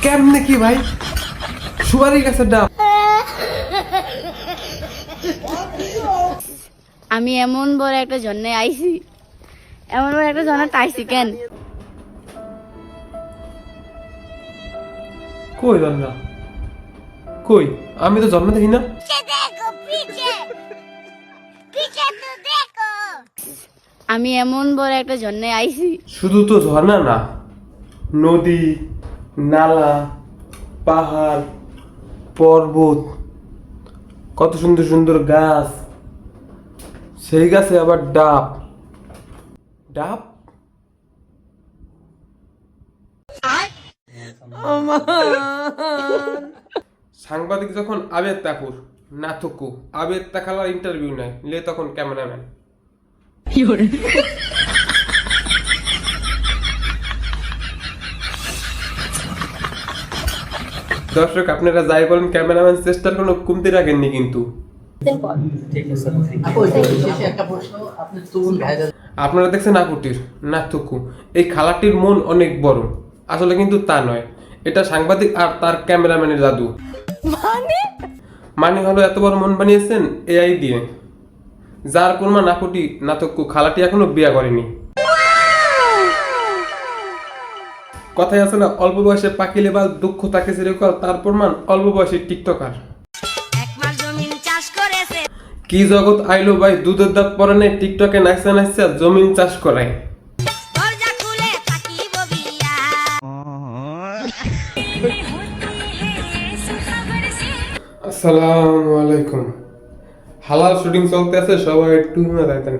কেমনে কি ভাই? সুপারি গাছের ডাব। আমি এমন বড় একটা জন্যে আইছি, এমন বড় একটা জন্যে আইছি কেন? কই জন্না? কই? আমি তো জন্ম দেখি না। আমি এমন বড় একটা জন্যে আইছি। শুধু তো ঝর্ণা না, নদী, নালা, পাহাড়, পর্বত, কত সুন্দর সুন্দর গাছ, সেই গাছে আবার ডাব। ডাব? সাংবাদিক যখন আবেদ তাকুর না থুকু আবেদ তাকালার ইন্টারভিউ নেয় লে তখন ক্যামেরাম্যান। দর্শক আপনারা যাই বলেন, ক্যামেরাম্যান চেষ্টার কোনো কমতি রাখেননি কিন্তু। আপনারা দেখছেন আপুটির না থুকু, এই খালাটির মন অনেক বড়, আসলে কিন্তু তা নয়, এটা সাংবাদিক আর তার ক্যামেরাম্যানের জাদু। মানে হলো এত বড় মন বানিয়েছেন এআই দিয়ে, যার প্রমাণ আপুটি না থুকু খালাটি এখনো বিয়ে করেনি। কথাই আছে না, অল্প বয়সে পাকিলে বাল দুঃখ তাকে চিরকাল, তার প্রমাণ অল্প বয়সে টিকটকার। কি জগৎ আইলো ভাই, দুধের দাঁত পরে নেই, টিকটকে নাচতে নাচতে জমিন চাষ করায়। আসসালামু আলাইকুম। হালাল শুটিং চলতে আছে, সবাই একটু হিমে যাইতেন।